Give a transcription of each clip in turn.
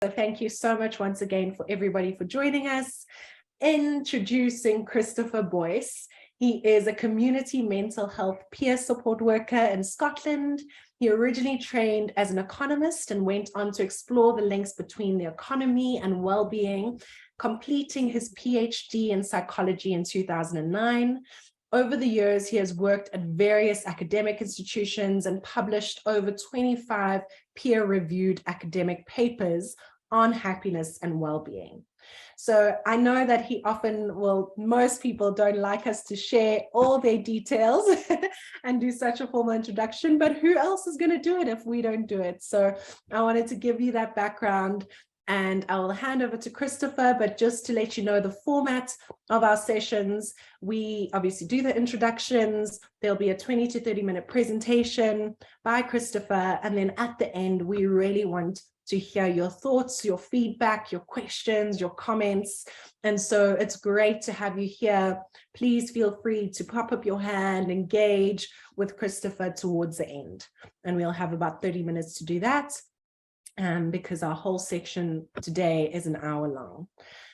So thank you so much once again for everybody for joining us. Introducing Christopher Boyce. He is a community mental health peer support worker in Scotland. He originally trained as an economist and went on to explore the links between the economy and well-being, completing his PhD in psychology in 2009. Over the years, he has worked at various academic institutions and published over 25 peer-reviewed academic papers on happiness and well-being. So I know that he often will, most people don't like us to share all their details and do such a formal introduction, but who else is going to do it if we don't do it? So I wanted to give you that background, and I will hand over to Christopher, but just to let you know the format of our sessions, we obviously do the introductions. There'll be a 20 to 30 minute presentation by Christopher, and then at the end, we really want to hear your thoughts, your feedback, your questions, your comments. And so it's great to have you here. Please feel free to pop up your hand, engage with Christopher towards the end. And we'll have about 30 minutes to do that, because our whole section today is an hour long.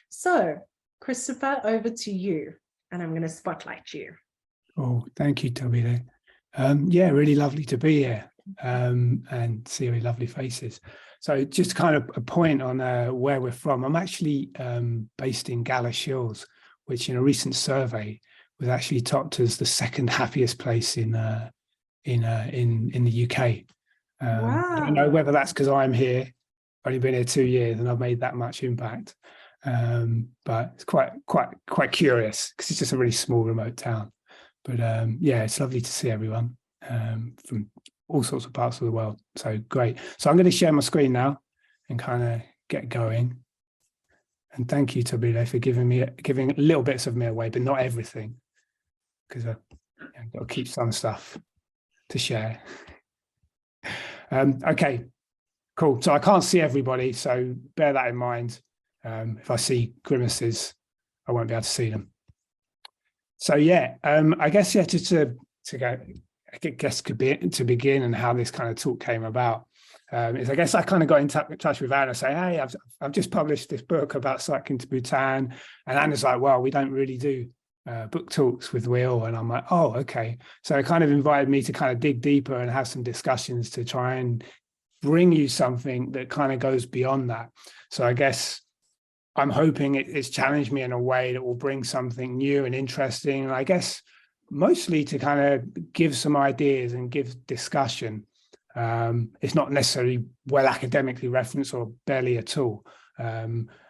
So Christopher, over to you, and I'm going to spotlight you. Oh, thank you, Tabitha. Yeah, really lovely to be here and see your lovely faces. So just kind of a point on where we're from. I'm actually based in Galashiels, which in a recent survey was actually topped as the second happiest place in the UK. Wow. I don't know whether that's because I'm here, I've only been here 2 years and I've made that much impact. But it's quite curious because it's just a really small remote town. But yeah, it's lovely to see everyone from all sorts of parts of the world. So great. So I'm going to share my screen now and kind of get going. And thank you, Tabitha, for giving little bits of me away, but not everything, because I've got to keep some stuff to share. Okay, cool. So I can't see everybody, so bear that in mind. If I see grimaces, I won't be able to see them. So yeah, I guess just to go, I guess to begin and how this kind of talk came about is I guess I kind of got in touch with Anna, say, hey, I've just published this book about cycling to Bhutan, and Anna's like, well, we don't really do book talks with WEAll, and I'm like, oh, okay. So it kind of invited me to kind of dig deeper and have some discussions to try and bring you something that kind of goes beyond that. So I guess I'm hoping it's challenged me in a way that will bring something new and interesting, and I guess mostly to kind of give some ideas and give discussion. It's not necessarily well academically referenced or barely at all.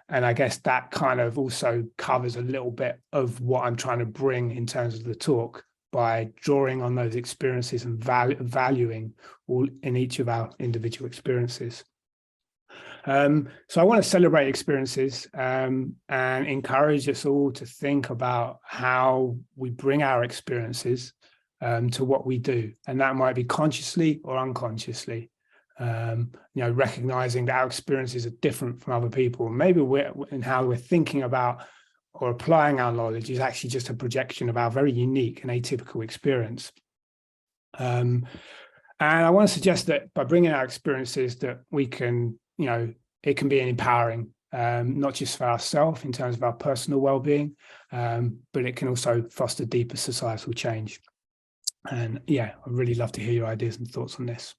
And I guess that kind of also covers a little bit of what I'm trying to bring in terms of the talk by drawing on those experiences and valuing all in each of our individual experiences. So I want to celebrate experiences and encourage us all to think about how we bring our experiences to what we do. And that might be consciously or unconsciously, recognizing that our experiences are different from other people. Maybe in how we're thinking about or applying our knowledge is actually just a projection of our very unique and atypical experience. And I want to suggest that by bringing our experiences that we can, it can be empowering, not just for ourselves in terms of our personal well-being, but it can also foster deeper societal change. And yeah, I'd really love to hear your ideas and thoughts on this.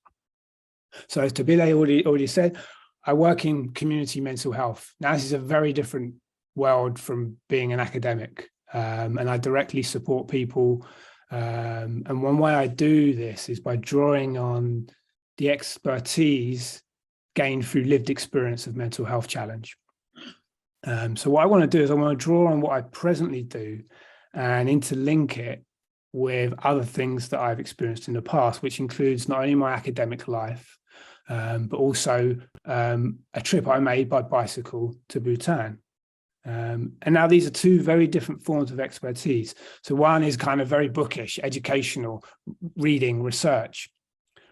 So as Tabitha already said, I work in community mental health. Now, this is a very different world from being an academic, and I directly support people. And one way I do this is by drawing on the expertise gained through lived experience of mental health challenge. So what I want to do is I want to draw on what I presently do and interlink it with other things that I've experienced in the past, which includes not only my academic life, but also a trip I made by bicycle to Bhutan. And now these are two very different forms of expertise. So one is kind of very bookish, educational, reading, research.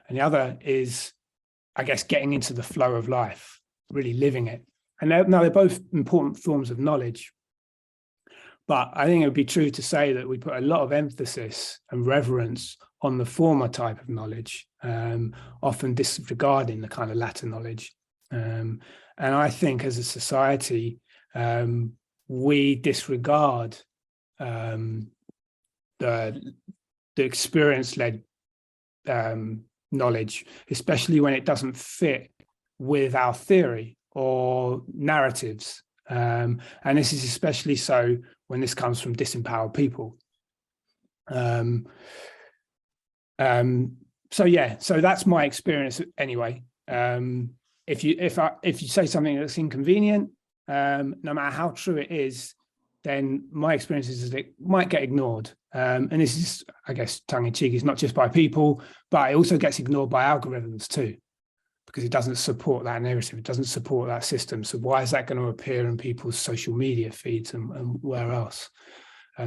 And the other is, I guess, getting into the flow of life, really living it. And they're both important forms of knowledge. But I think it would be true to say that we put a lot of emphasis and reverence on the former type of knowledge, often disregarding the kind of latter knowledge. And I think as a society, we disregard the experience-led knowledge, especially when it doesn't fit with our theory or narratives. And this is especially so when this comes from disempowered people. So that's my experience anyway. If you say something that's inconvenient, no matter how true it is, then my experience is that it might get ignored. And this is, I guess, tongue in cheek. It's not just by people, but it also gets ignored by algorithms too, because it doesn't support that narrative. It doesn't support that system. So why is that going to appear in people's social media feeds and where else?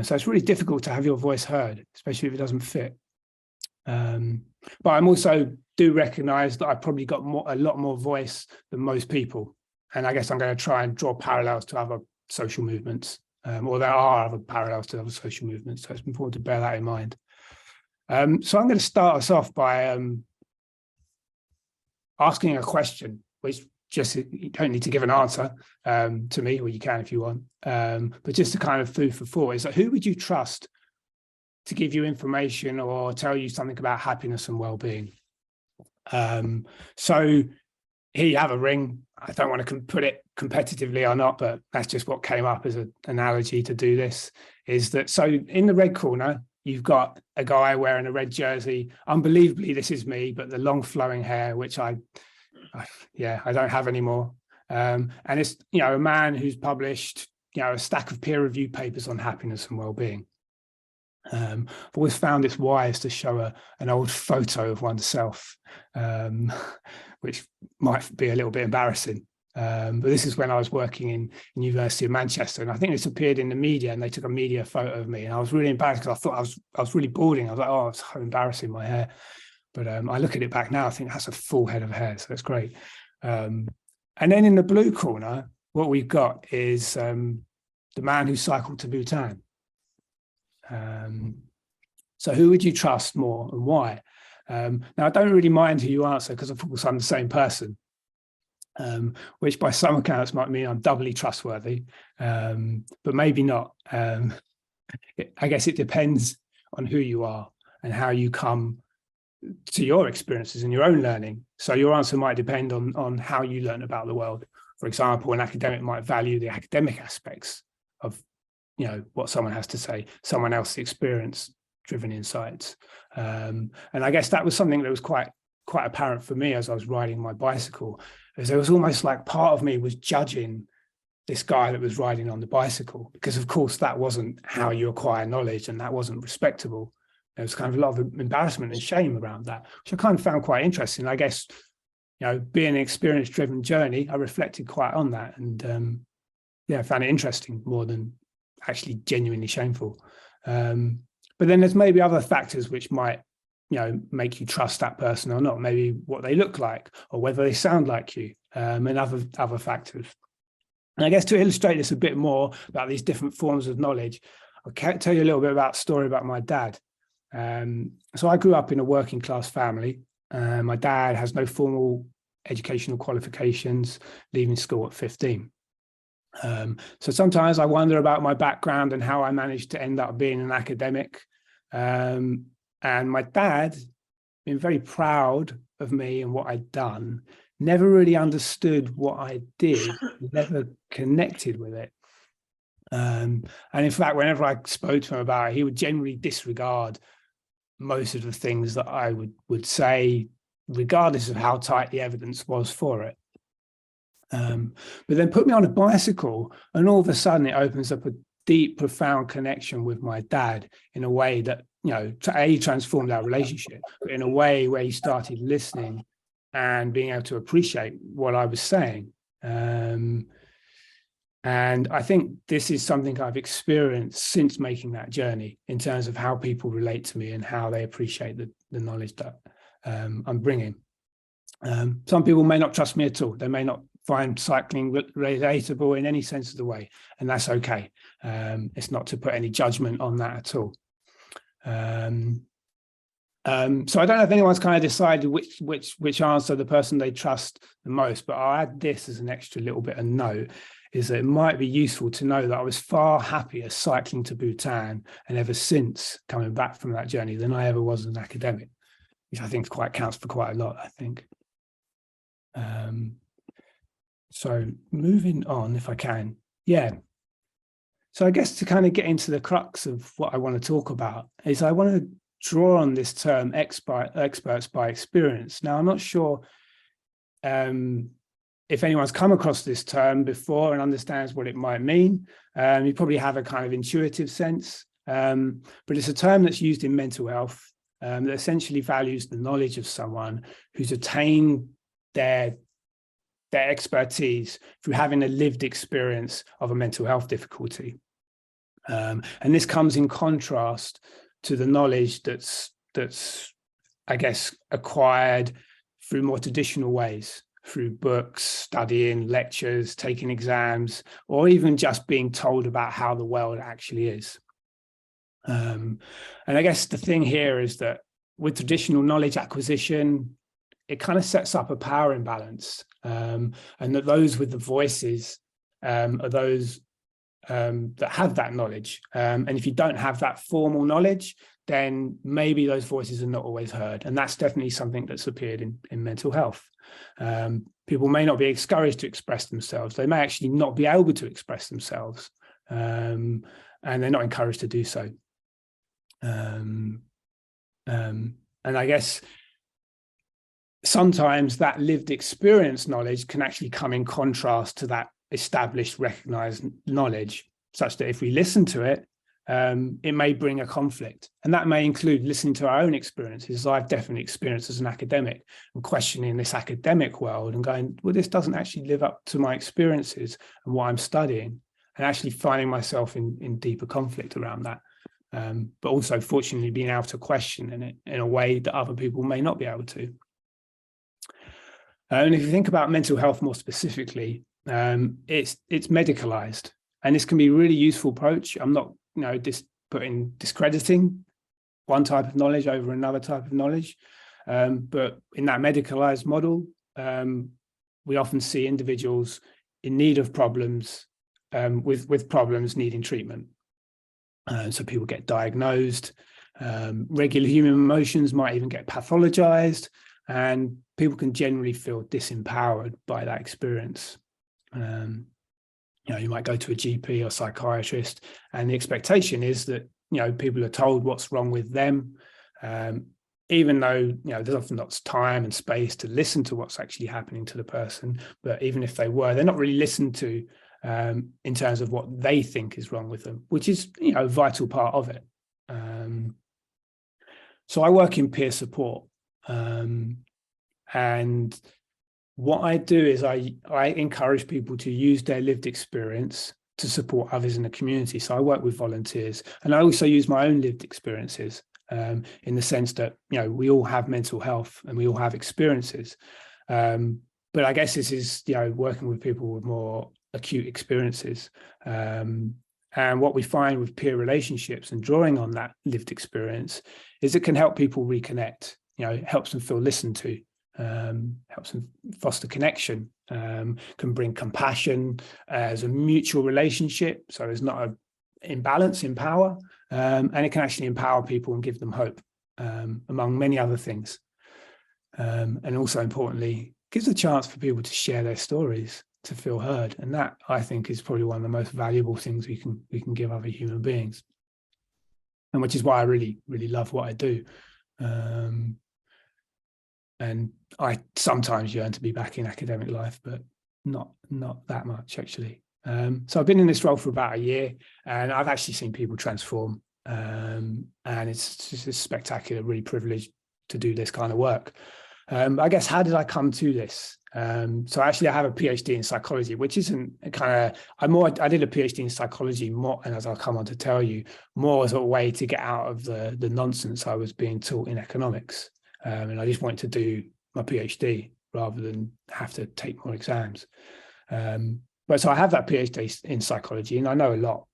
So it's really difficult to have your voice heard, especially if it doesn't fit. But I'm also do recognize that I've probably got a lot more voice than most people. And I guess I'm going to try and draw parallels to other social movements, or there are other parallels to other social movements. So it's important to bear that in mind. So I'm going to start us off by asking a question, which just, you don't need to give an answer to me, or you can if you want, but just a kind of food for thought is that who would you trust to give you information or tell you something about happiness and well-being? So here you have a ring. I don't want to put it competitively or not, but that's just what came up as an analogy to do this, is that, so in the red corner, you've got a guy wearing a red jersey. Unbelievably, this is me, but the long flowing hair, which I don't have anymore. And it's, a man who's published, a stack of peer-reviewed papers on happiness and well-being. I've always found it's wise to show an old photo of oneself, which might be a little bit embarrassing. But this is when I was working in University of Manchester, and I think this appeared in the media, and they took a media photo of me, and I was really embarrassed because I thought I was really balding. I was like, oh, it's so embarrassing, my hair. But I look at it back now, I think that's a full head of hair, so it's great. And then in the blue corner, what we've got is the man who cycled to Bhutan. So who would you trust more and why? Now, I don't really mind who you answer, because of course I'm the same person, which by some accounts might mean I'm doubly trustworthy, but maybe not. I guess it depends on who you are and how you come to your experiences and your own learning. So your answer might depend on how you learn about the world. For example, an academic might value the academic aspects of what someone has to say, someone else experience-driven insights. And I guess that was something that was quite apparent for me as I was riding my bicycle, as there was almost like part of me was judging this guy that was riding on the bicycle, because of course that wasn't how you acquire knowledge, and that wasn't respectable. There was kind of a lot of embarrassment and shame around that, which I kind of found quite interesting. I guess, being an experience-driven journey, I reflected quite on that, and I found it interesting more than actually genuinely shameful. But then there's maybe other factors which might, make you trust that person or not. Maybe what they look like, or whether they sound like you, and other factors. And I guess to illustrate this a bit more about these different forms of knowledge, I'll tell you a little bit about a story about my dad. So I grew up in a working class family. My dad has no formal educational qualifications, leaving school at 15. So sometimes I wonder about my background and how I managed to end up being an academic. And my dad, being very proud of me and what I'd done, never really understood what I did, never connected with it. And in fact, whenever I spoke to him about it, he would generally disregard most of the things that I would say, regardless of how tight the evidence was for it. But then put me on a bicycle, and all of a sudden it opens up a deep, profound connection with my dad in a way that, transformed our relationship, but in a way where he started listening and being able to appreciate what I was saying. And I think this is something I've experienced since making that journey, in terms of how people relate to me and how they appreciate the knowledge that I'm bringing. Some people may not trust me at all. They may not find cycling relatable in any sense of the way, and that's okay. It's not to put any judgment on that at all. So I don't know if anyone's kind of decided which answer the person they trust the most, but I'll add this as an extra little bit of note, is that it might be useful to know that I was far happier cycling to Bhutan and ever since coming back from that journey than I ever was as an academic, which I think counts for quite a lot, I think. So moving on, if I can. Yeah. So I guess to kind of get into the crux of what I want to talk about is I want to draw on this term experts by experience. Now, I'm not sure if anyone's come across this term before and understands what it might mean. You probably have a kind of intuitive sense, but it's a term that's used in mental health that essentially values the knowledge of someone who's attained their expertise through having a lived experience of a mental health difficulty. And this comes in contrast to the knowledge that's I guess acquired through more traditional ways, through books, studying, lectures, taking exams, or even just being told about how the world actually is. And I guess the thing here is that with traditional knowledge acquisition, it kind of sets up a power imbalance, and that those with the voices are those that have that knowledge. And if you don't have that formal knowledge, then maybe those voices are not always heard. And that's definitely something that's appeared in mental health. People may not be encouraged to express themselves. They may actually not be able to express themselves. And they're not encouraged to do so. And I guess sometimes that lived experience knowledge can actually come in contrast to that established, recognized knowledge, such that if we listen to it, it may bring a conflict. And that may include listening to our own experiences. I've definitely experienced as an academic and questioning this academic world and going, well, this doesn't actually live up to my experiences and what I'm studying, and actually finding myself in deeper conflict around that. But also, fortunately, being able to question in it in a way that other people may not be able to. And if you think about mental health more specifically, it's medicalized, and this can be a really useful approach. I'm not, discrediting one type of knowledge over another type of knowledge, but in that medicalized model, we often see individuals in need of problems, with problems needing treatment. So people get diagnosed. Regular human emotions might even get pathologized, and people can generally feel disempowered by that experience. You might go to a GP or psychiatrist, and the expectation is that people are told what's wrong with them, even though there's often lots of time and space to listen to what's actually happening to the person. But even if they're not really listened to in terms of what they think is wrong with them, which is a vital part of it. So I work in peer support, and what I do is I encourage people to use their lived experience to support others in the community. So I work with volunteers, and I also use my own lived experiences, in the sense that we all have mental health and we all have experiences, but I guess this is working with people with more acute experiences, and what we find with peer relationships and drawing on that lived experience is it can help people reconnect. It helps them feel listened to. Helps them foster connection, can bring compassion as a mutual relationship, so there's not an imbalance in power, and it can actually empower people and give them hope, among many other things, and also importantly gives a chance for people to share their stories, to feel heard, and that I think is probably one of the most valuable things we can give other human beings, and which is why I really love what I do. And I sometimes yearn to be back in academic life, but not that much, actually. So I've been in this role for about a year, and I've actually seen people transform. And it's just spectacular, really privileged to do this kind of work. I guess, how did I come to this? So actually, I have a PhD in psychology, which isn't I did a PhD in psychology more, and as I'll come on to tell you, more as a way to get out of the nonsense I was being taught in economics. And I just wanted to do my PhD rather than have to take more exams. But so I have that PhD in psychology, and I know a lot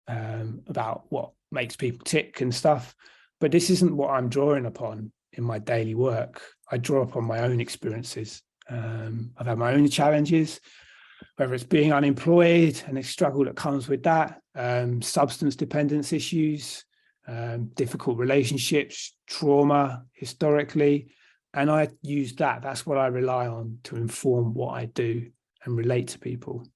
about what makes people tick and stuff. But this isn't what I'm drawing upon in my daily work, I draw upon my own experiences. I've had my own challenges, whether it's being unemployed and the struggle that comes with that, substance dependence issues, difficult relationships, trauma historically. And I use that. That's what I rely on to inform what I do and relate to people.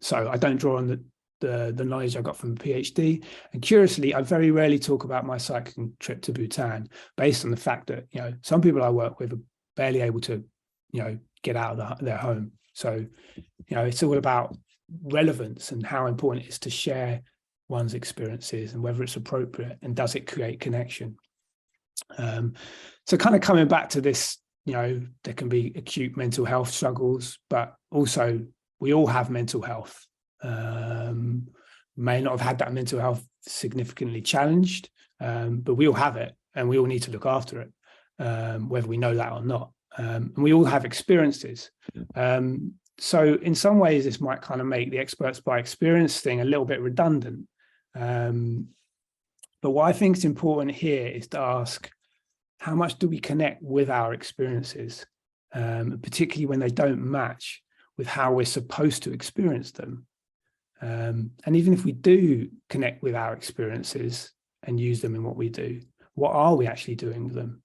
So I don't draw on the knowledge I got from a PhD. And curiously, I very rarely talk about my cycling trip to Bhutan, based on the fact that, you know, some people I work with are barely able to, you know, get out of their home. So, you know, it's all about relevance and how important it is to share one's experiences and whether it's appropriate and does it create connection. So kind of coming back to this, you know, there can be acute mental health struggles, but also we all have mental health. May not have had that mental health significantly challenged, but we all have it and we all need to look after it, whether we know that or not. And we all have experiences. So in some ways, this might kind of make the experts by experience thing a little bit redundant. But what I think is important here is to ask, how much do we connect with our experiences, particularly when they don't match with how we're supposed to experience them? And even if we do connect with our experiences and use them in what we do, what are we actually doing with them?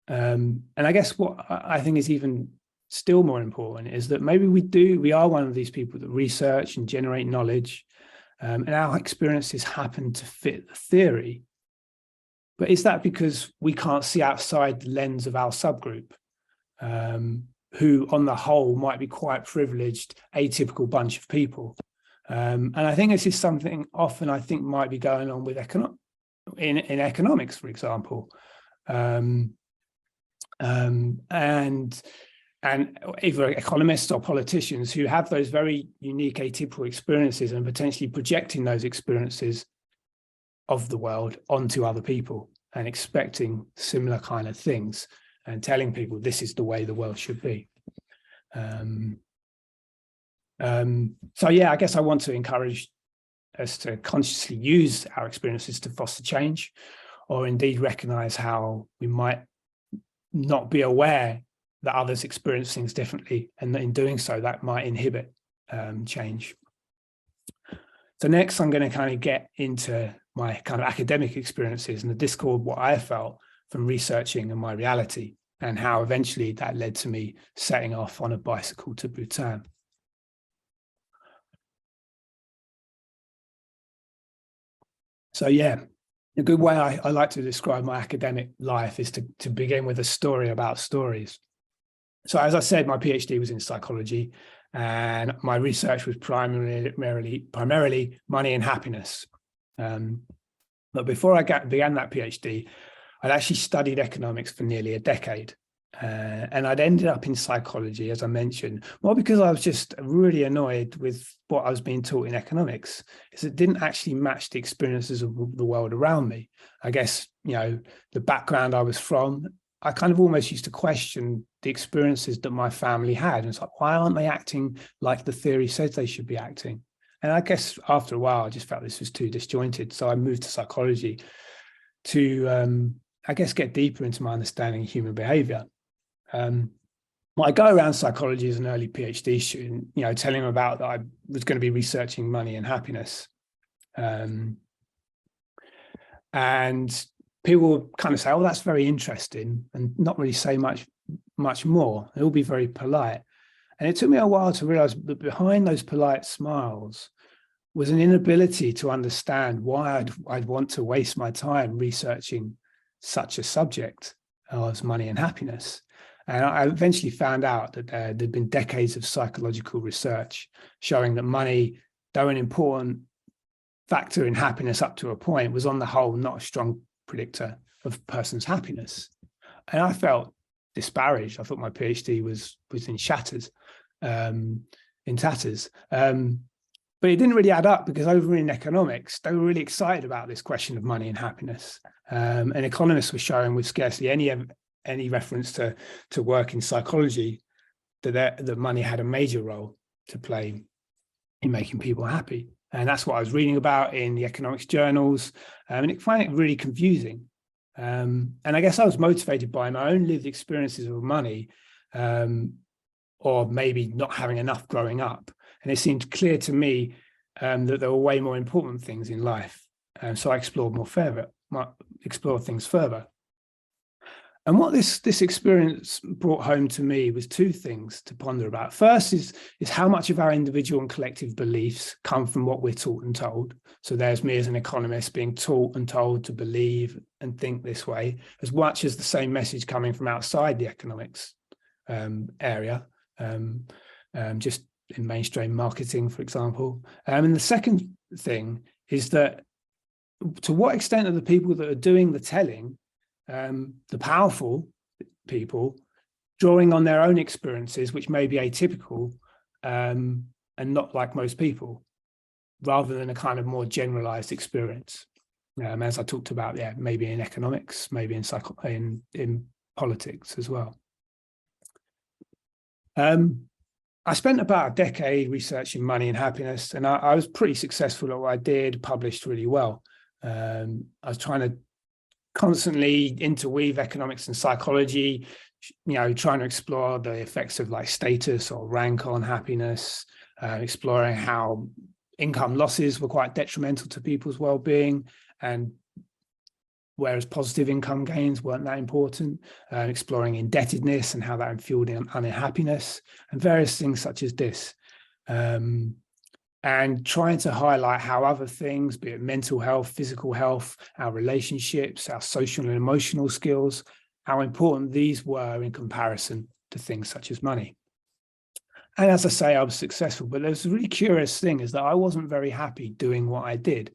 And I guess what I think is even still more important is that maybe we are one of these people that research and generate knowledge, and our experiences happen to fit the theory. But is that because we can't see outside the lens of our subgroup, who on the whole might be quite privileged, atypical bunch of people? And I think this is something often I think might be going on with in economics, for example. And either economists or politicians who have those very unique atypical experiences and potentially projecting those experiences of the world onto other people and expecting similar kind of things and telling people this is the way the world should be. So yeah, I guess I want to encourage us to consciously use our experiences to foster change, or indeed recognize how we might not be aware that others experience things differently, and that in doing so, that might inhibit change. So next, I'm going to kind of get into my kind of academic experiences and the discord, what I felt from researching and my reality, and how eventually that led to me setting off on a bicycle to Bhutan. So yeah, a good way I like to describe my academic life is to begin with a story about stories. So as I said, my PhD was in psychology, and my research was primarily money and happiness. But before I began that PhD, I'd actually studied economics for nearly a decade. And I'd ended up in psychology, as I mentioned, more because I was just really annoyed with what I was being taught in economics, is it didn't actually match the experiences of the world around me. I guess, you know, the background I was from, I kind of almost used to question the experiences that my family had. And it's like, why aren't they acting like the theory says they should be acting? And I guess after a while, I just felt this was too disjointed. So I moved to psychology to, I guess, get deeper into my understanding of human behavior. I go around psychology as an early PhD student, you know, telling them about that I was going to be researching money and happiness. And people will kind of say, oh, that's very interesting, and not really say much more. They'll be very polite. And it took me a while to realize that behind those polite smiles was an inability to understand why I'd want to waste my time researching such a subject as money and happiness. And I eventually found out that there'd been decades of psychological research showing that money, though an important factor in happiness up to a point, was on the whole not a strong predictor of a person's happiness. And I felt disparaged. I thought my PhD was in tatters. But it didn't really add up, because over in economics, they were really excited about this question of money and happiness. And economists were showing, with scarcely any reference to work in psychology, that money had a major role to play in making people happy. And that's what I was reading about in the economics journals. And I find it really confusing. And I guess I was motivated by my own lived experiences of money, or maybe not having enough growing up. And it seemed clear to me that there were way more important things in life. And so I explored things further. And what this experience brought home to me was two things to ponder about. First is how much of our individual and collective beliefs come from what we're taught and told. So there's me as an economist being taught and told to believe and think this way, as much as the same message coming from outside the economics area, just in mainstream marketing, for example. And the second thing is that to what extent are the people that are doing the telling, the powerful people, drawing on their own experiences, which may be atypical and not like most people, rather than a kind of more generalized experience, as I talked about, maybe in economics, maybe in politics as well. I spent about a decade researching money and happiness, and I was pretty successful at what I did, published really well. I was trying to constantly interweave economics and psychology, trying to explore the effects of like status or rank on happiness, exploring how income losses were quite detrimental to people's well-being, and whereas positive income gains weren't that important, exploring indebtedness and how that fueled unhappiness, and various things such as this. And trying to highlight how other things, be it mental health, physical health, our relationships, our social and emotional skills, how important these were in comparison to things such as money. And as I say, I was successful, but there's a really curious thing is that I wasn't very happy doing what I did.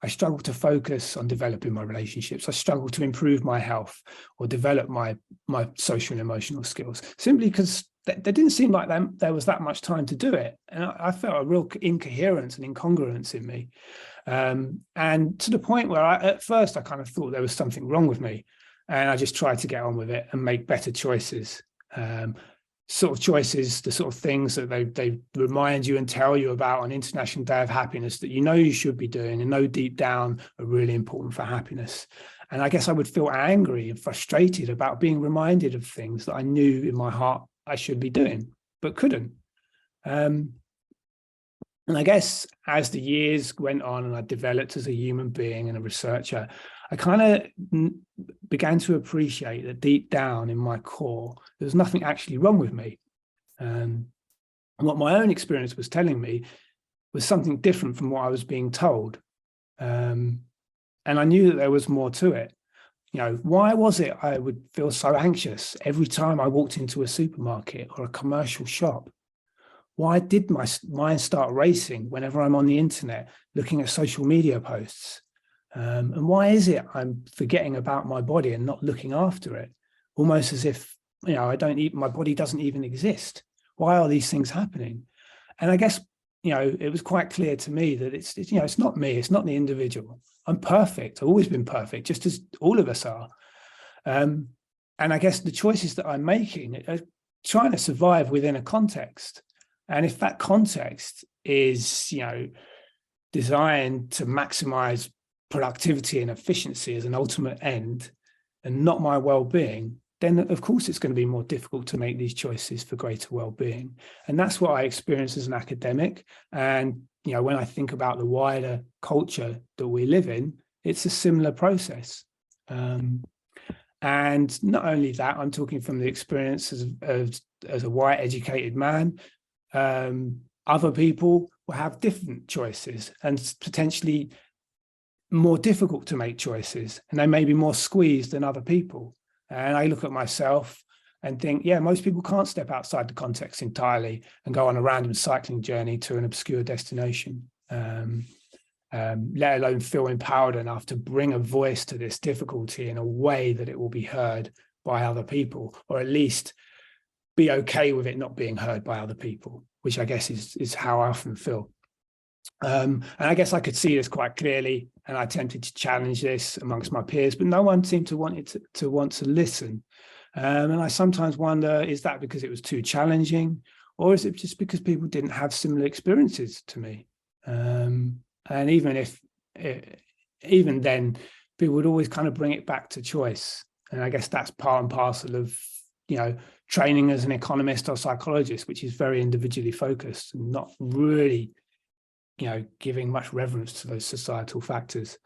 I struggled to focus on developing my relationships. I struggled to improve my health or develop my social and emotional skills, simply because there didn't seem like there was that much time to do it. And I felt a real incoherence and incongruence in me. And to the point where at first I kind of thought there was something wrong with me. And I just tried to get on with it and make better choices. Sort of choices, the sort of things that they remind you and tell you about on International Day of Happiness that you should be doing and know deep down are really important for happiness. And I guess I would feel angry and frustrated about being reminded of things that I knew in my heart I should be doing, but couldn't. And I guess as the years went on and I developed as a human being and a researcher, I kind of began to appreciate that deep down in my core, there was nothing actually wrong with me. And what my own experience was telling me was something different from what I was being told. And I knew that there was more to it. Why was it I would feel so anxious every time I walked into a supermarket or a commercial shop? Why did my mind start racing whenever I'm on the internet looking at social media posts? And why is it I'm forgetting about my body and not looking after it? Almost as if, my body doesn't even exist. Why are these things happening? And I guess, it was quite clear to me that it's not me, it's not the individual. I'm perfect. I've always been perfect, just as all of us are. And I guess the choices that I'm making are trying to survive within a context. And if that context is, designed to maximize productivity and efficiency as an ultimate end and not my well-being, then of course it's going to be more difficult to make these choices for greater well-being. And that's what I experienced as an academic. And when I think about the wider culture that we live in, it's a similar process. And not only that, I'm talking from the experience as a white educated man. Other people will have different choices and potentially more difficult to make choices, and they may be more squeezed than other people. And I look at myself and think, most people can't step outside the context entirely and go on a random cycling journey to an obscure destination, let alone feel empowered enough to bring a voice to this difficulty in a way that it will be heard by other people, or at least be okay with it not being heard by other people, which I guess is how I often feel. And I guess I could see this quite clearly, and I attempted to challenge this amongst my peers, but no one seemed to want to listen. And I sometimes wonder, is that because it was too challenging, or is it just because people didn't have similar experiences to me? And even then, people would always kind of bring it back to choice. And I guess that's part and parcel of, training as an economist or psychologist, which is very individually focused and not really, giving much reverence to those societal factors.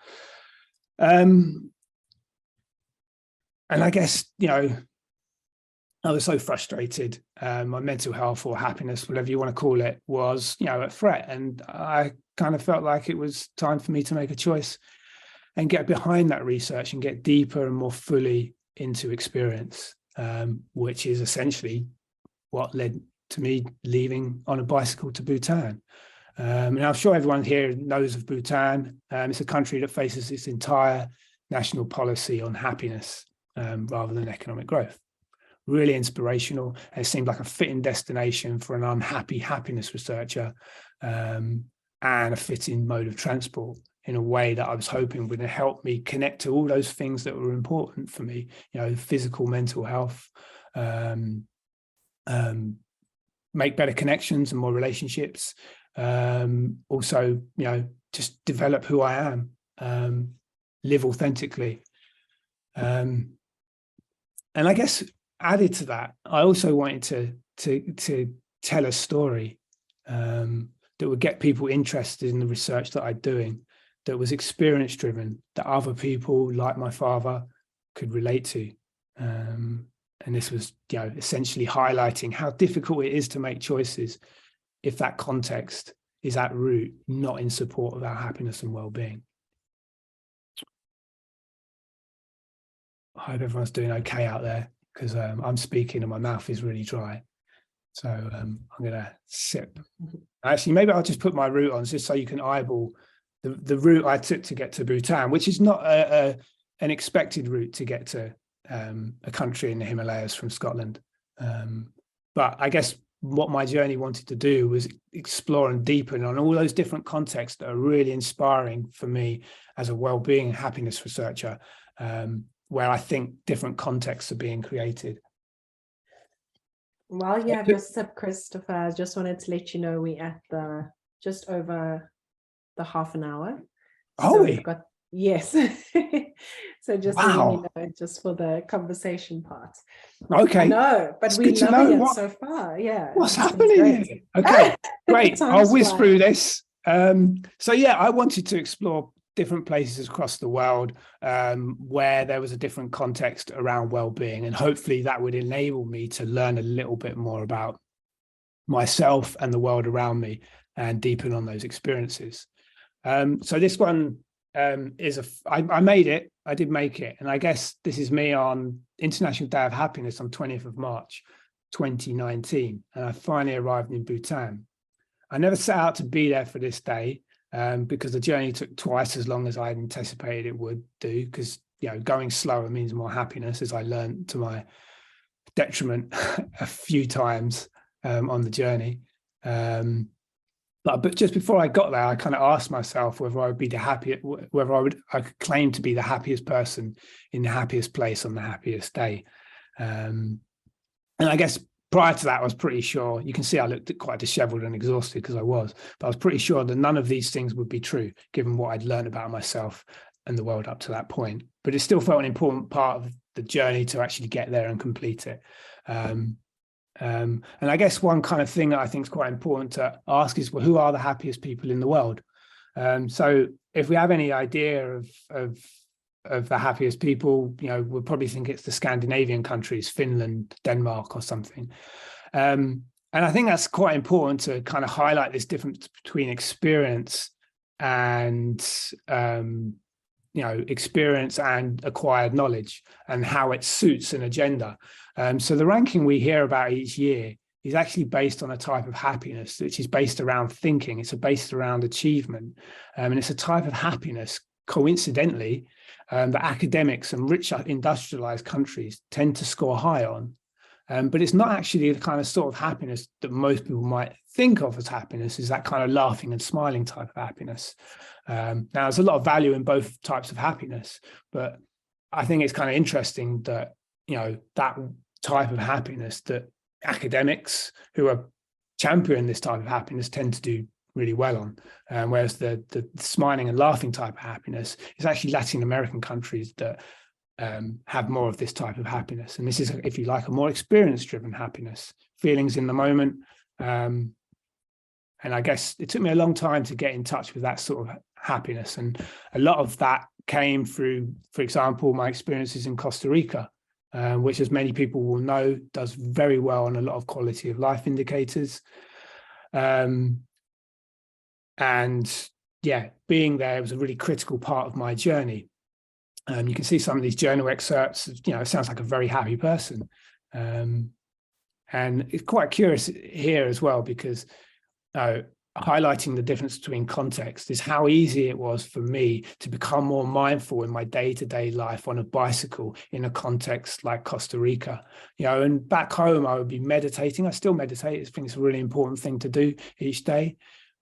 And I guess, I was so frustrated. My mental health or happiness, whatever you want to call it, was, at threat. And I kind of felt like it was time for me to make a choice and get behind that research and get deeper and more fully into experience, which is essentially what led to me leaving on a bicycle to Bhutan. And I'm sure everyone here knows of Bhutan. It's a country that faces its entire national policy on happiness rather than economic growth. Really inspirational. And it seemed like a fitting destination for an unhappy happiness researcher, and a fitting mode of transport in a way that I was hoping would help me connect to all those things that were important for me, physical, mental health, make better connections and more relationships. Also, just develop who I am, live authentically. And I guess added to that, I also wanted to tell a story that would get people interested in the research that I'm doing, that was experience driven, that other people like my father could relate to. And this was, essentially highlighting how difficult it is to make choices if that context is at root not in support of our happiness and well-being. I hope everyone's doing okay out there, because I'm speaking and my mouth is really dry. So I'm going to sip. Actually, maybe I'll just put my route on just so you can eyeball the route I took to get to Bhutan, which is not an expected route to get to a country in the Himalayas from Scotland. But I guess what my journey wanted to do was explore and deepen on all those different contexts that are really inspiring for me as a well-being and happiness researcher, where I think different contexts are being created. While you have your sip, Christopher, I just wanted to let you know we're at just over the half an hour. Oh, so we've got, yes. So just wow. letting you know, just for the conversation part. Okay. No, but we're loving it so far. Yeah. What's happening here? Okay, great. I'll whiz through this. So yeah, I wanted to explore different places across the world where there was a different context around well-being, and hopefully that would enable me to learn a little bit more about myself and the world around me and deepen on those experiences. So this one I made it. I did make it. And I guess this is me on International Day of Happiness on 20th of March, 2019. And I finally arrived in Bhutan. I never set out to be there for this day because the journey took twice as long as I anticipated it would do, because, going slower means more happiness, as I learned to my detriment a few times on the journey. But just before I got there, I kind of asked myself whether I would be I could claim to be the happiest person in the happiest place on the happiest day. And I guess prior to that, I was pretty sure, you can see I looked quite disheveled and exhausted because I was, but I was pretty sure that none of these things would be true, given what I'd learned about myself and the world up to that point. But it still felt an important part of the journey to actually get there and complete it. And I guess one kind of thing that I think is quite important to ask is, well, who are the happiest people in the world? So if we have any idea of the happiest people, we'll probably think it's the Scandinavian countries, Finland, Denmark or something. And I think that's quite important to kind of highlight this difference between experience and experience and acquired knowledge, and how it suits an agenda. So the ranking we hear about each year is actually based on a type of happiness, which is based around thinking. It's based around achievement. And it's a type of happiness, coincidentally, that academics and rich industrialized countries tend to score high on. But it's not actually the kind of sort of happiness that most people might think of as happiness, is that kind of laughing and smiling type of happiness. Now, there's a lot of value in both types of happiness, but I think it's kind of interesting that, that type of happiness that academics who are championing this type of happiness tend to do really well on. Whereas the smiling and laughing type of happiness is actually Latin American countries that have more of this type of happiness. And this is, if you like, a more experience-driven happiness, feelings in the moment. And I guess it took me a long time to get in touch with that sort of happiness. And a lot of that came through, for example, my experiences in Costa Rica, which, as many people will know, does very well on a lot of quality of life indicators. And yeah, being there was a really critical part of my journey. You can see some of these journal excerpts, it sounds like a very happy person. And it's quite curious here as well, because highlighting the difference between context is how easy it was for me to become more mindful in my day-to-day life on a bicycle in a context like Costa Rica. And back home, I would be meditating. I still meditate. I think it's a really important thing to do each day.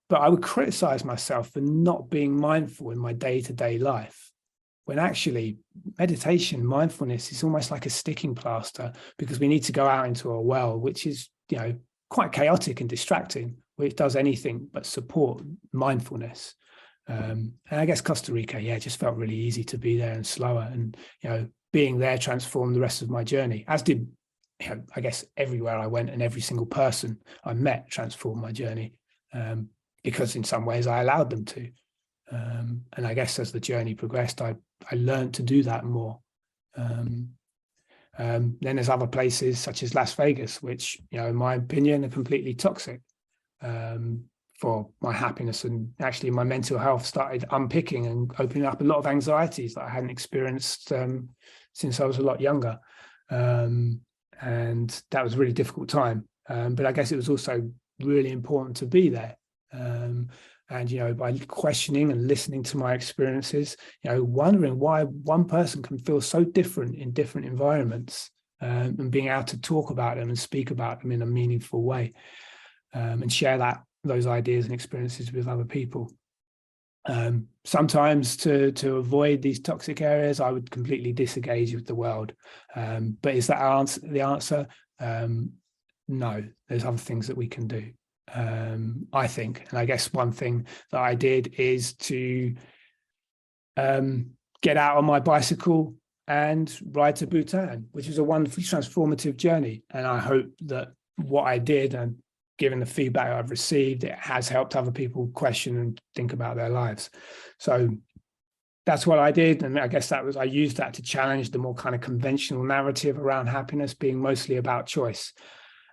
But I would criticize myself for not being mindful in my day-to-day life, when actually meditation, mindfulness is almost like a sticking plaster, because we need to go out into a world which is, quite chaotic and distracting, which does anything but support mindfulness. And I guess Costa Rica, just felt really easy to be there and slower. And, being there transformed the rest of my journey, as did, I guess, everywhere I went and every single person I met transformed my journey, because in some ways I allowed them to. And I guess as the journey progressed, I learned to do that more. Then there's other places such as Las Vegas, which, in my opinion, are completely toxic for my happiness, and actually my mental health started unpicking and opening up a lot of anxieties that I hadn't experienced since I was a lot younger. And that was a really difficult time. But I guess it was also really important to be there. And, by questioning and listening to my experiences, wondering why one person can feel so different in different environments, and being able to talk about them and speak about them in a meaningful way, and share those ideas and experiences with other people. Sometimes to avoid these toxic areas, I would completely disengage with the world. But is that the answer? No, there's other things that we can do. I think, and I guess one thing that I did is to get out on my bicycle and ride to Bhutan, which was a wonderfully transformative journey. And I hope that what I did, and given the feedback I've received, it has helped other people question and think about their lives. So that's what I did. And I guess I used that to challenge the more kind of conventional narrative around happiness being mostly about choice.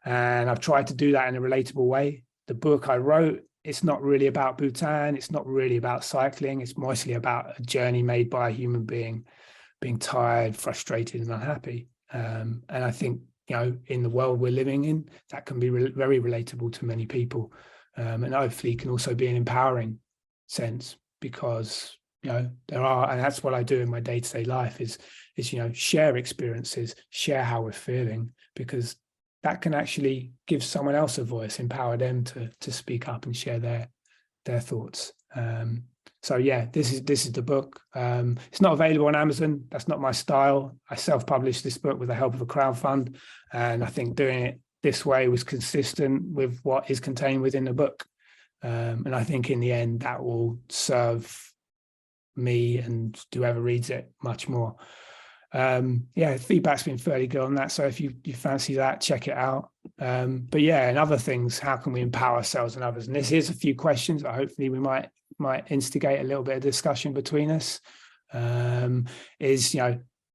And I've tried to do that in a relatable way. The book I wrote, it's not really about Bhutan. It's not really about cycling. It's mostly about a journey made by a human being, being tired, frustrated, and unhappy. And I think, in the world we're living in, that can be very relatable to many people. And hopefully can also be an empowering sense, because, there are, and that's what I do in my day-to-day life is share experiences, share how we're feeling, because that can actually give someone else a voice, empower them to speak up and share their thoughts. So yeah, this is the book. It's not available on Amazon. That's not my style. I self-published this book with the help of a crowdfund, and I think doing it this way was consistent with what is contained within the book. And I think in the end that will serve me and whoever reads it much more. Feedback's been fairly good on that, so if you fancy that, check it out. But yeah, and other things, how can we empower ourselves and others? And here's a few questions that hopefully we might instigate a little bit of discussion between us.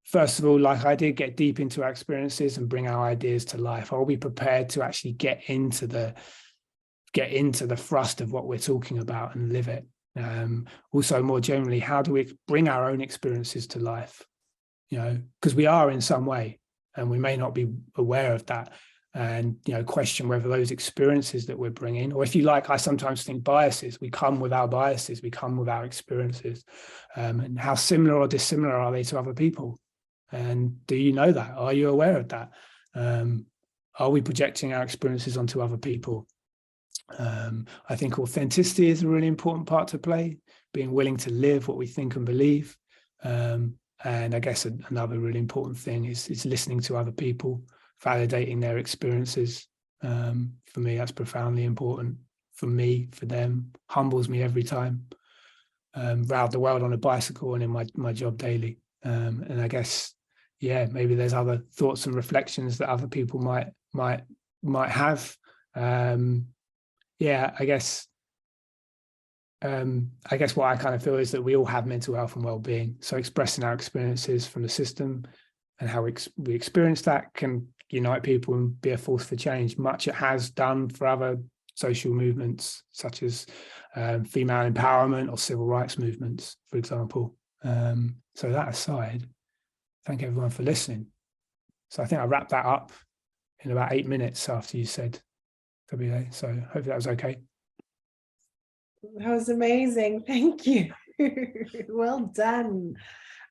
First of all, like I did, get deep into our experiences and bring our ideas to life. Are we prepared to actually get into the thrust of what we're talking about and live it? Also, more generally, how do we bring our own experiences to life? Because we are in some way, and we may not be aware of that, and question whether those experiences that we're bringing, or if you like, I sometimes think biases, we come with our biases, we come with our experiences, and how similar or dissimilar are they to other people? And do you know that? Are you aware of that? Are we projecting our experiences onto other people? I think authenticity is a really important part to play, being willing to live what we think and believe. And I guess another really important thing is listening to other people, validating their experiences. For me, that's profoundly important. for me, for them, humbles me every time. Round the world on a bicycle and in my job daily. And I guess, yeah, maybe there's other thoughts and reflections that other people might have. Yeah, I guess what I kind of feel is that we all have mental health and well-being. So expressing our experiences from the system and how we experience that can unite people and be a force for change. Much it has done for other social movements, such as female empowerment or civil rights movements, for example. So that aside, thank everyone for listening. So I think I wrapped that up in about 8 minutes after you said WA. So hopefully that was okay. That was amazing. Thank you. Well done.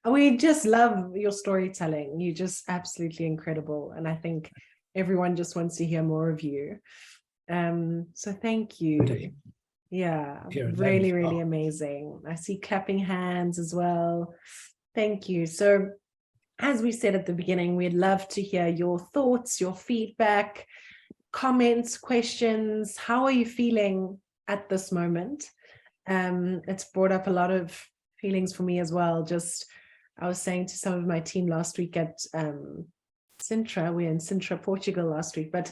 We just love your storytelling. You're just absolutely incredible. And I think everyone just wants to hear more of you. So thank you. Yeah, really, really amazing. I see clapping hands as well. Thank you. So as we said at the beginning, we'd love to hear your thoughts, your feedback, comments, questions. How are you feeling at this moment? It's brought up a lot of feelings for me as well. Just, I was saying to some of my team last week at Sintra, we're in Sintra, Portugal last week, but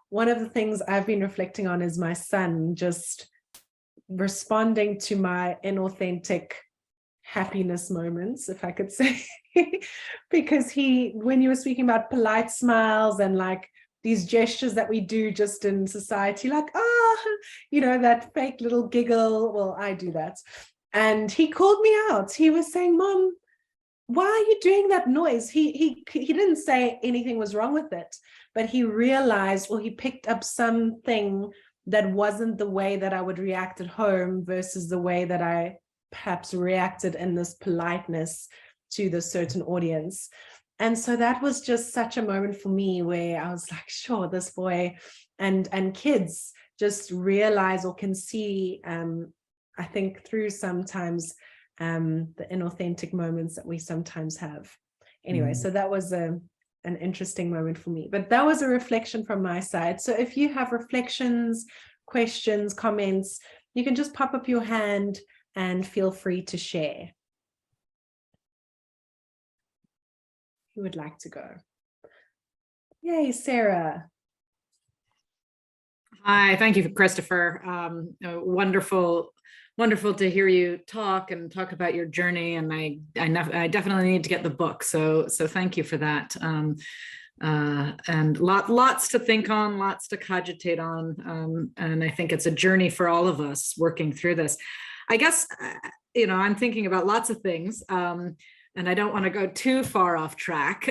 one of the things I've been reflecting on is my son just responding to my inauthentic happiness moments, if I could say, because when you were speaking about polite smiles and like these gestures that we do just in society, like, that fake little giggle. Well, I do that. And he called me out. He was saying, Mom, why are you doing that noise? He didn't say anything was wrong with it, but he realized, or he picked up something that wasn't the way that I would react at home versus the way that I perhaps reacted in this politeness to the certain audience. And so that was just such a moment for me where I was like, sure, this boy and kids just realize or can see, I think through sometimes the inauthentic moments that we sometimes have. Anyway, so that was an interesting moment for me, but that was a reflection from my side. So if you have reflections, questions, comments, you can just pop up your hand and feel free to share. Who would like to go? Yay, Sarah. Hi, thank you, Christopher. Wonderful to hear you talk about your journey, and I definitely need to get the book. So thank you for that. And lots to think on, lots to cogitate on, and I think it's a journey for all of us working through this. I guess I'm thinking about lots of things. And I don't want to go too far off track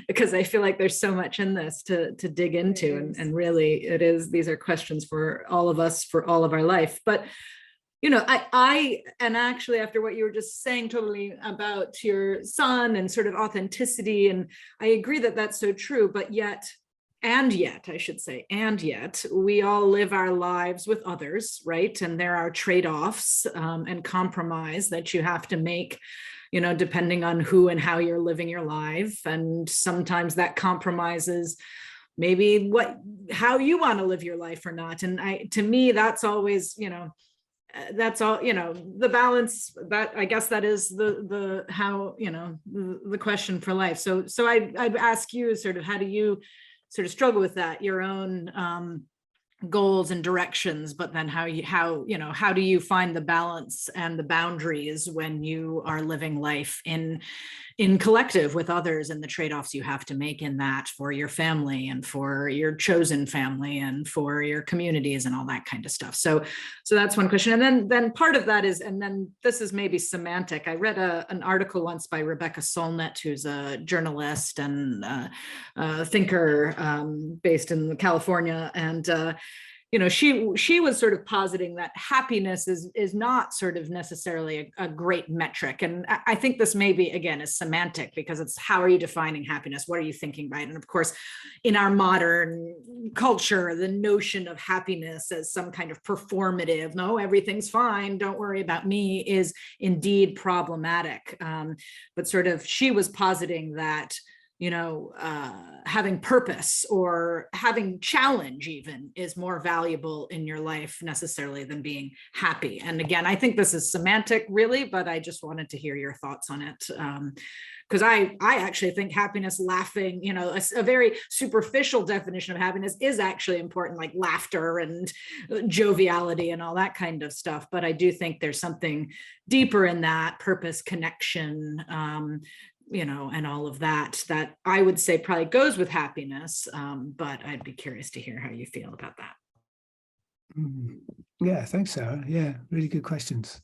because I feel like there's so much in this to dig into. And really these are questions for all of us, for all of our life. But, I actually, after what you were just saying totally about your son and sort of authenticity, and I agree that that's so true, but yet, I should say, we all live our lives with others, right? And there are trade-offs and compromise that you have to make, depending on who and how you're living your life. And sometimes that compromises maybe how you want to live your life or not. And to me, that's always, that's all, the balance, that I guess that is the how, the question for life. So I'd ask you sort of, how do you sort of struggle with that, your own goals and directions, but then how do you find the balance and the boundaries when you are living life in collective with others, and the trade-offs you have to make in that for your family and for your chosen family and for your communities and all that kind of stuff. So that's one question. And then part of that is, and then this is maybe semantic. I read an article once by Rebecca Solnit, who's a journalist and a thinker based in California, and she was sort of positing that happiness is not sort of necessarily a great metric. And I think this maybe, again, is semantic, because it's, how are you defining happiness? What are you thinking by it? And of course, in our modern culture, the notion of happiness as some kind of performative, no, everything's fine, don't worry about me, is indeed problematic. But sort of, she was positing that having purpose or having challenge even is more valuable in your life necessarily than being happy. And again, I think this is semantic really, but I just wanted to hear your thoughts on it. Because I actually think happiness, laughing, a very superficial definition of happiness is actually important, like laughter and joviality and all that kind of stuff. But I do think there's something deeper in that, purpose, connection, and all of that I would say probably goes with happiness. But I'd be curious to hear how you feel about that. Yeah, thanks, Sarah. Yeah, really good questions.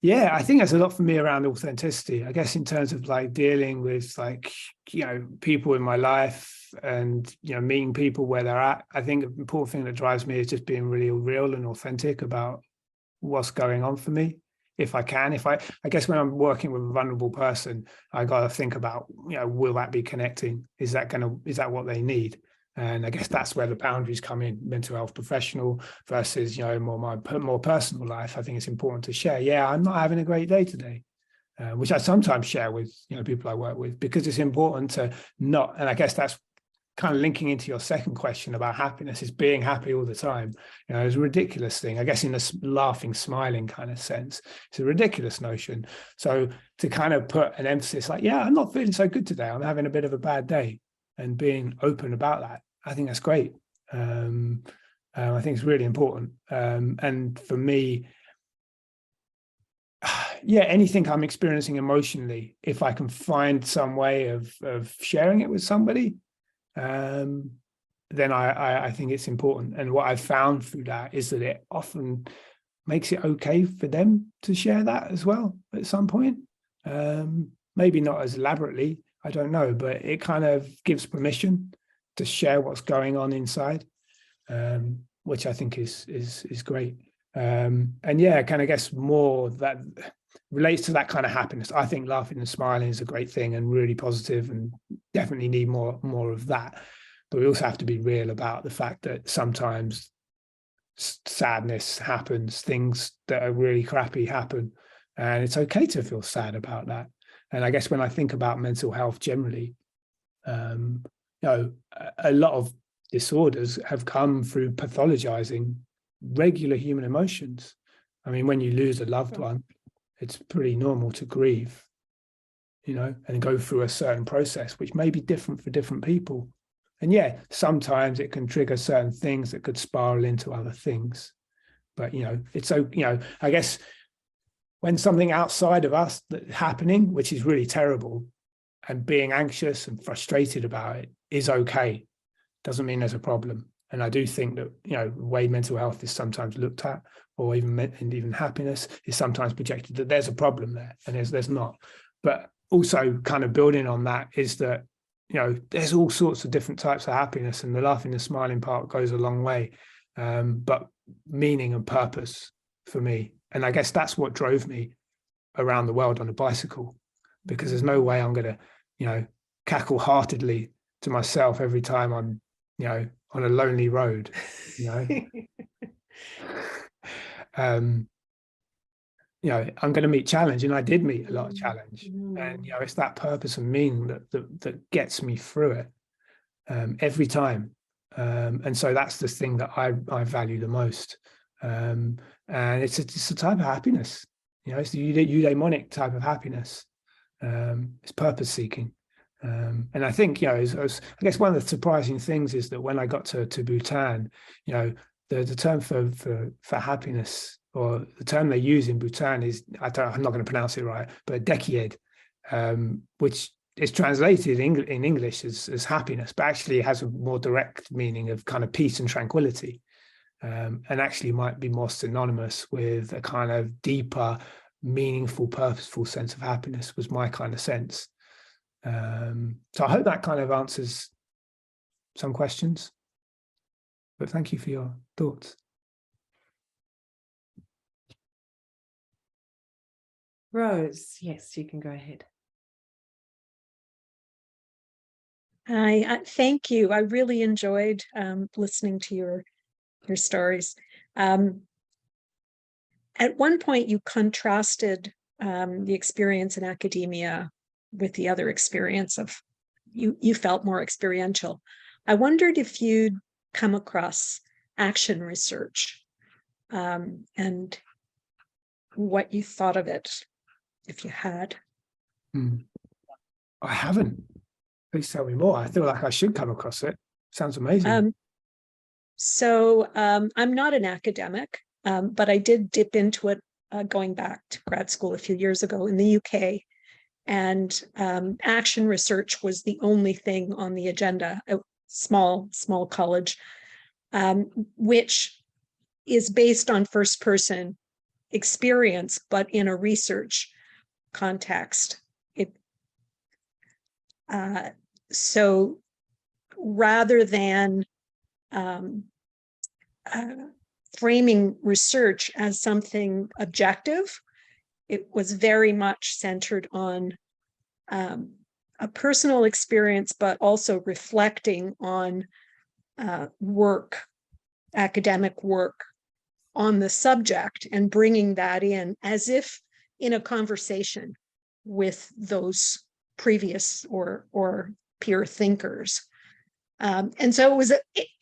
Yeah, I think there's a lot for me around authenticity, I guess, in terms of like dealing with people in my life and, meeting people where they're at. I think the important thing that drives me is just being really real and authentic about what's going on for me. If I can, I guess when I'm working with a vulnerable person, I got to think about, will that be connecting? Is that what they need? And I guess that's where the boundaries come in, mental health professional versus, more personal life. I think it's important to share. Yeah, I'm not having a great day today, which I sometimes share with, people I work with, because it's important to not, and I guess that's kind of linking into your second question about happiness, is being happy all the time. It's a ridiculous thing, I guess, in a laughing, smiling kind of sense. It's a ridiculous notion. So to kind of put an emphasis like, yeah, I'm not feeling so good today, I'm having a bit of a bad day, and being open about that, I think that's great. I think it's really important. And for me, yeah, anything I'm experiencing emotionally, if I can find some way of sharing it with somebody, then I think it's important. And what I've found through that is that it often makes it okay for them to share that as well at some point. Maybe not as elaborately, I don't know, but it kind of gives permission to share what's going on inside, which I think is great. And yeah, kind of guess more that relates to that kind of happiness. I think laughing and smiling is a great thing and really positive, and definitely need more of that. But we also have to be real about the fact that sometimes sadness happens, things that are really crappy happen, and it's okay to feel sad about that. And I guess when I think about mental health generally, a lot of disorders have come through pathologizing regular human emotions. I mean, when you lose a loved one, it's pretty normal to grieve, and go through a certain process, which may be different for different people. And yeah, sometimes it can trigger certain things that could spiral into other things. But, it's so, I guess when something outside of us that's happening, which is really terrible, and being anxious and frustrated about it is okay, doesn't mean there's a problem. And I do think that, the way mental health is sometimes looked at, or even happiness is sometimes projected, that there's a problem there, and there's not. But also kind of building on that is that, there's all sorts of different types of happiness, and the laughing and smiling part goes a long way. But meaning and purpose for me. And I guess that's what drove me around the world on a bicycle, because there's no way I'm going to, cackle heartedly to myself every time I'm, on a lonely road, I'm going to meet challenge, and I did meet a lot of challenge. And, it's that purpose and meaning that gets me through it every time. And so that's the thing that I value the most. And it's a type of happiness, it's the eudaimonic type of happiness. It's purpose seeking. And I think, I guess one of the surprising things is that when I got to Bhutan, the term for happiness, or the term they use in Bhutan is, I'm not going to pronounce it right, but dekhied, which is translated in English as happiness, but actually has a more direct meaning of kind of peace and tranquility, and actually might be more synonymous with a kind of deeper, meaningful, purposeful sense of happiness, was my kind of sense. So I hope that kind of answers some questions, but thank you for your thoughts. Rose, yes, you can go ahead. I thank you. I really enjoyed listening to your stories. At one point, you contrasted the experience in academia with the other experience of you felt more experiential. I wondered if you'd come across action research, and what you thought of it, if you had. I haven't. Please tell me more. I feel like I should come across it. Sounds amazing. I'm not an academic, but I did dip into it going back to grad school a few years ago in the UK. And action research was the only thing on the agenda, a small college, which is based on first person experience, but in a research context. So rather than framing research as something objective, it was very much centered on a personal experience, but also reflecting on academic work on the subject, and bringing that in as if in a conversation with those previous or peer thinkers. And so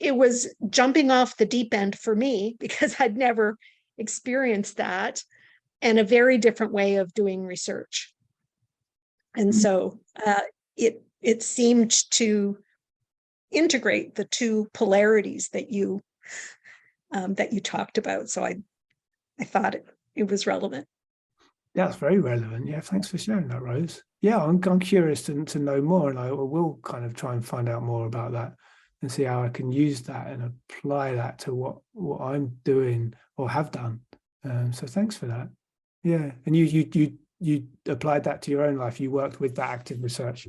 it was jumping off the deep end for me, because I'd never experienced that, and a very different way of doing research. And so it seemed to integrate the two polarities that you talked about. So I thought it was relevant. Yeah, it's very relevant. Yeah, thanks for sharing that, Rose. Yeah, I'm curious to know more, and I will kind of try and find out more about that and see how I can use that and apply that to what I'm doing or have done. So thanks for that. Yeah, and you applied that to your own life. You worked with that active research.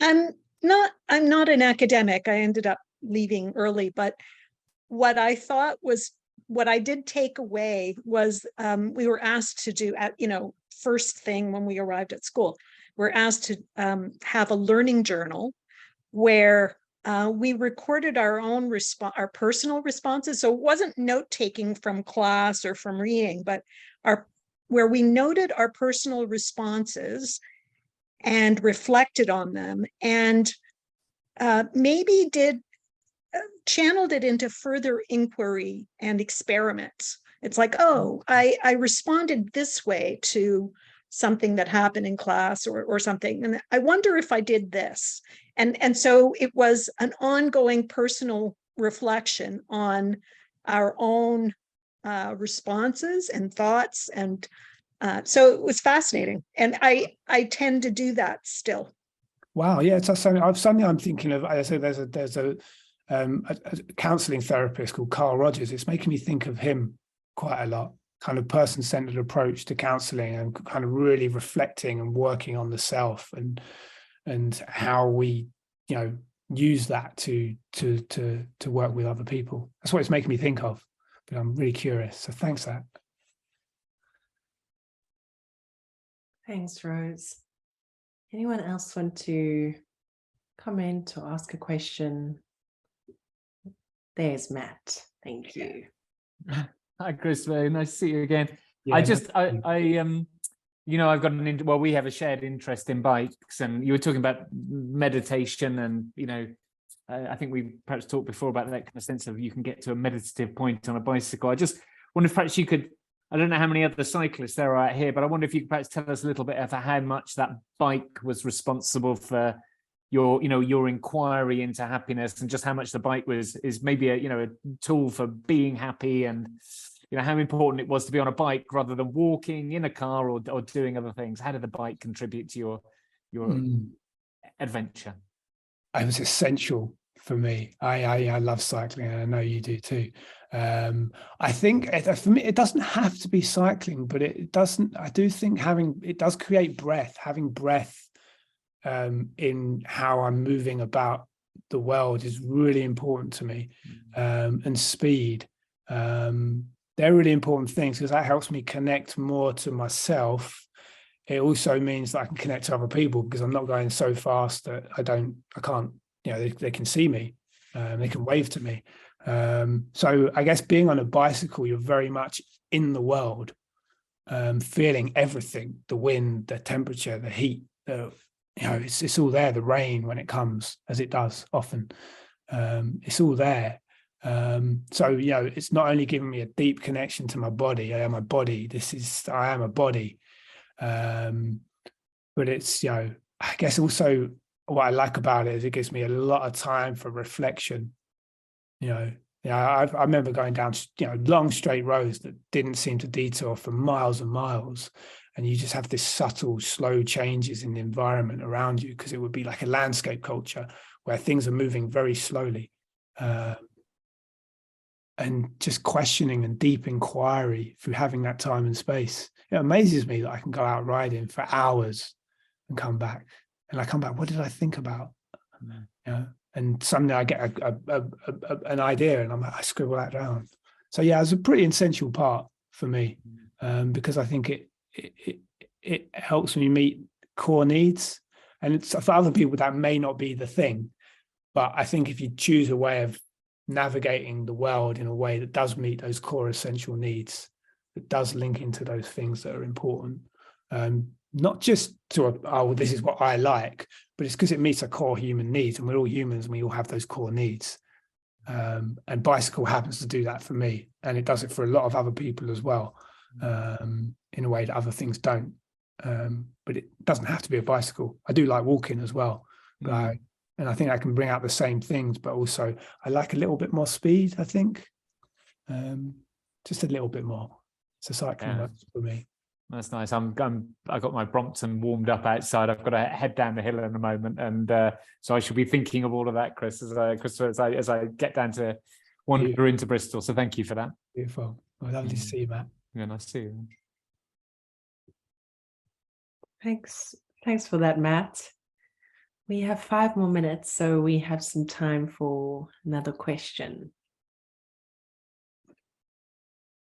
I'm not an academic. I ended up leaving early, but what I did take away was we were asked to do, first thing when we arrived at school, we're asked to have a learning journal where we recorded our own our personal responses. So it wasn't note taking from class or from reading, but where we noted our personal responses and reflected on them, and maybe channeled it into further inquiry and experiments. It's like, oh, I responded this way to something that happened in class or something, and I wonder if I did this. And so it was an ongoing personal reflection on our own responses and thoughts, and so it was fascinating. And I tend to do that still. Wow, yeah, it's something I'm thinking of. I say there's a counseling therapist called Carl Rogers. It's making me think of him quite a lot. Kind of person-centered approach to counseling, and kind of really reflecting and working on the self, and how we use that to work with other people. That's what it's making me think of. But I'm really curious. So thanks for that. Thanks, Rose. Anyone else want to comment or ask a question? There's Matt. Thank you. Hi, Chris. Very nice to see you again. Yeah, I've got we have a shared interest in bikes, and you were talking about meditation, and I think we perhaps talked before about that kind of sense of you can get to a meditative point on a bicycle. I just wonder if perhaps you could, I don't know how many other cyclists there are out here, but I wonder if you could perhaps tell us a little bit about how much that bike was responsible for your inquiry into happiness, and just how much the bike is maybe a tool for being happy, and how important it was to be on a bike rather than walking in a car or doing other things. How did the bike contribute to your adventure? It was essential for me. I love cycling, and I know you do too. I think for me it doesn't have to be cycling, but I do think it does create having breath in how I'm moving about the world is really important to me, and speed. They're really important things, because that helps me connect more to myself. It also means that I can connect to other people, because I'm not going so fast that I can't, they can see me, they can wave to me. So I guess being on a bicycle, you're very much in the world, feeling everything, the wind, the temperature, the heat, it's all there, the rain when it comes, as it does often. It's all there. So, it's not only giving me a deep connection to my body. I am a body. I am a body. But it's, I guess also what I like about it is it gives me a lot of time for reflection. I remember going down, long straight roads that didn't seem to detour for miles and miles. And you just have this subtle, slow changes in the environment around you, because it would be like a landscape culture where things are moving very slowly. And just questioning and deep inquiry through having that time and space. It amazes me that I can go out riding for hours and come back. And I come back, what did I think about? And suddenly I get an idea, and I scribble that down. So it's a pretty essential part for me, because I think it helps me meet core needs. And it's for other people that may not be the thing, but I think if you choose a way of navigating the world in a way that does meet those core essential needs, that does link into those things that are important, not just to this is what I like, but it's because it meets our core human needs, and we're all humans and we all have those core needs. And bicycle happens to do that for me, and it does it for a lot of other people as well, in a way that other things don't. But it doesn't have to be a bicycle. I do like walking as well, and I think I can bring out the same things, but also I like a little bit more speed, I think. Just a little bit more. So cycling works for me. That's nice. I got my Brompton warmed up outside. I've got to head down the hill in a moment, and so I should be thinking of all of that, Chris, as I get down to wander into Bristol. So thank you for that. Beautiful. Well, lovely to see you, Matt. Yeah, nice to see you. Thanks for that, Matt. We have 5 more minutes, so we have some time for another question.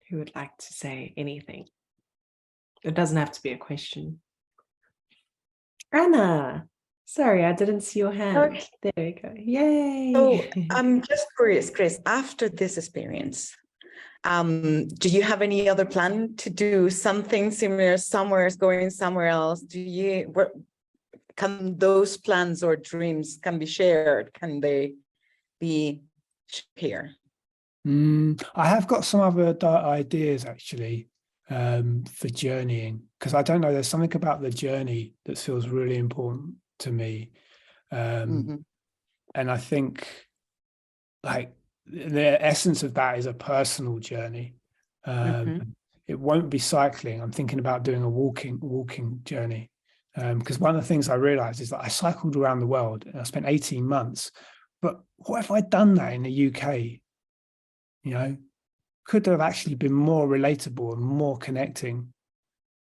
Who would like to say anything? It doesn't have to be a question. Anna, sorry, I didn't see your hand. Okay. There we go. Yay. So I'm just curious, Chris, after this experience, do you have any other plan to do something similar going somewhere else? Can those plans or dreams can be shared? Can they be here? I have got some other ideas actually, for journeying, because I don't know, there's something about the journey that feels really important to me. And I think like the essence of that is a personal journey. It won't be cycling. I'm thinking about doing a walking journey. Because one of the things I realized is that I cycled around the world and I spent 18 months, but what if I'd done that in the UK? Could have actually been more relatable and more connecting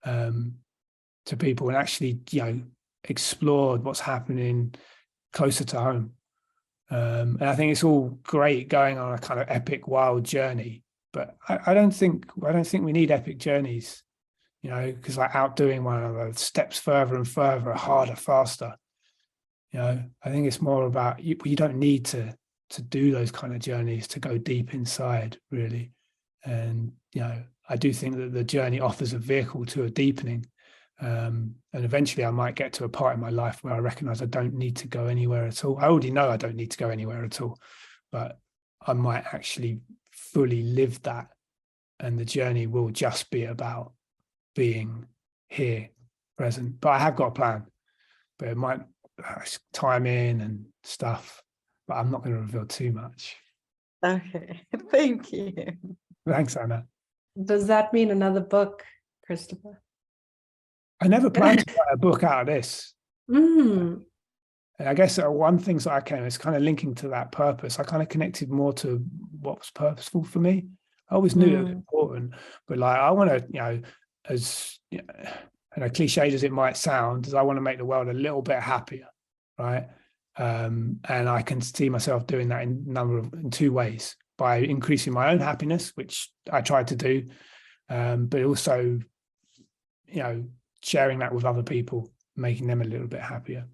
to people, and actually, explored what's happening closer to home. And I think it's all great going on a kind of epic, wild journey, but I don't think we need epic journeys, because like outdoing one another, steps further and further, harder, faster. I think it's more about you don't need to do those kind of journeys to go deep inside, really. And I do think that the journey offers a vehicle to a deepening, and eventually I might get to a part in my life where I recognize I don't need to go anywhere at all. I already know I don't need to go anywhere at all, but I might actually fully live that, and the journey will just be about being here, present. But I have got a plan, but it might time in and stuff, but I'm not going to reveal too much. Okay, thank you. Thanks, Anna. Does that mean another book, Christopher? I never planned to write a book out of this. Mm. And I guess one thing that I came is kind of linking to that purpose. I kind of connected more to what was purposeful for me. I always knew it was important, but like I want to, as cliched as it might sound, is I want to make the world a little bit happier, right? And I can see myself doing that in 2 ways: by increasing my own happiness, which I tried to do, but also, sharing that with other people, making them a little bit happier.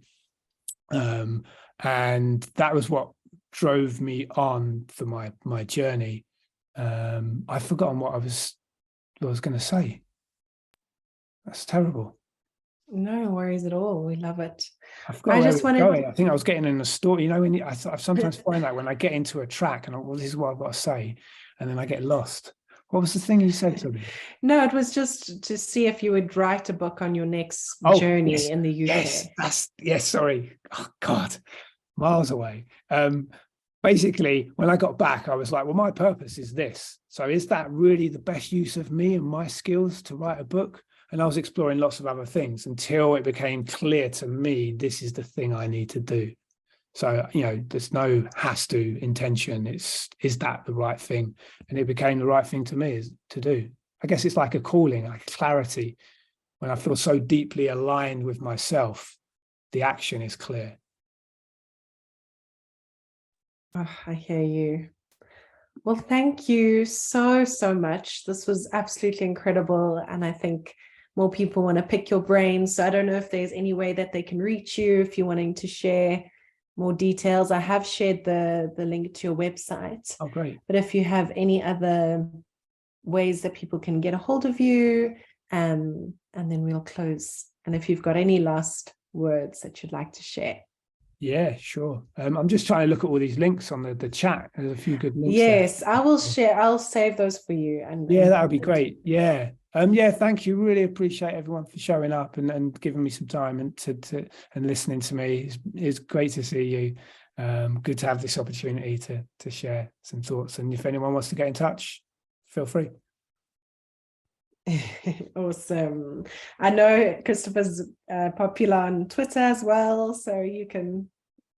And that was what drove me on for my journey. I've forgotten what I was going to say. That's terrible. No worries at all. We love it. I forgot I where just we were wanted going. I think I was getting in a story. You know, when I sometimes find that when I get into a track and well, this is what I've got to say, and then I get lost. What was the thing you said to me? No, it was just to see if you would write a book on your next journey yes, in the UK. Yes, sorry. Oh God, miles away. Basically, when I got back, I was like, well, my purpose is this. So is that really the best use of me and my skills to write a book? And I was exploring lots of other things until it became clear to me, this is the thing I need to do. So, you know, there's no has to intention. Is that the right thing? And it became the right thing to me to do. I guess it's like a calling, like clarity. When I feel so deeply aligned with myself, the action is clear. Oh, I hear you. Well, thank you so much. This was absolutely incredible. And I think more people want to pick your brain. So I don't know if there's any way that they can reach you if you're wanting to share more details. I have shared the link to your website. Oh, great. But if you have any other ways that people can get a hold of you, and then we'll close. And if you've got any last words that you'd like to share. Yeah, sure. I'm just trying to look at all these links on the chat. There's a few good links. Yes, there. I will share. I'll save those for you. And yeah, that would be great. Yeah. Yeah, thank you. Really appreciate everyone for showing up and giving me some time and and listening to me. It's great to see you. Good to have this opportunity to share some thoughts. And if anyone wants to get in touch, feel free. Awesome. I know Christopher's popular on Twitter as well, so you can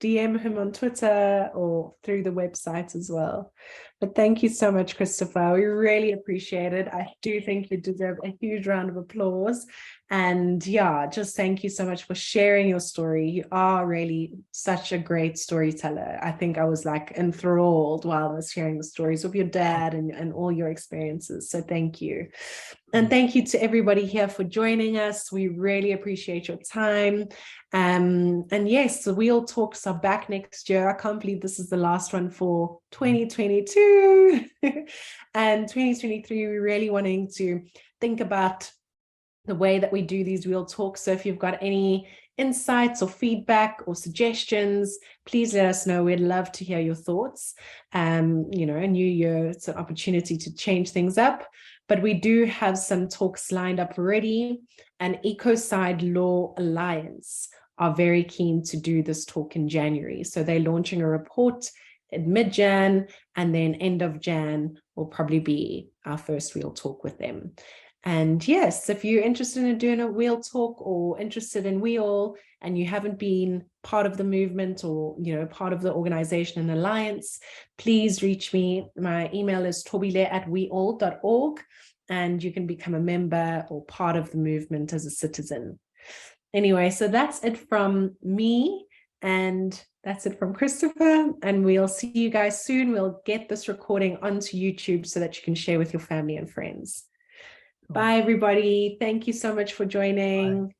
DM him on Twitter or through the website as well. But thank you so much, Christopher. We really appreciate it. I do think you deserve a huge round of applause. And yeah, just thank you so much for sharing your story. You are really such a great storyteller. I think I was like enthralled while I was hearing the stories of your dad and all your experiences. So thank you. And thank you to everybody here for joining us. We really appreciate your time. And yes, the WEAll Talks are back next year. I can't believe this is the last one for 2022. And 2023, we're really wanting to think about the way that we do these WEAll Talks. So if you've got any insights or feedback or suggestions, please let us know. We'd love to hear your thoughts. A new year, it's an opportunity to change things up. But we do have some talks lined up already, and Ecocide Law Alliance are very keen to do this talk in January. So they're launching a report in mid-Jan, and then end of Jan will probably be our first WEAll Talk with them. And yes, if you're interested in doing a WEAll Talk or interested in WEAll and you haven't been part of the movement or, part of the organization and alliance, please reach me. My email is tobile@weall.org, and you can become a member or part of the movement as a citizen. Anyway, so that's it from me, and that's it from Christopher, and we'll see you guys soon. We'll get this recording onto YouTube so that you can share with your family and friends. Bye, everybody. Thank you so much for joining. Bye.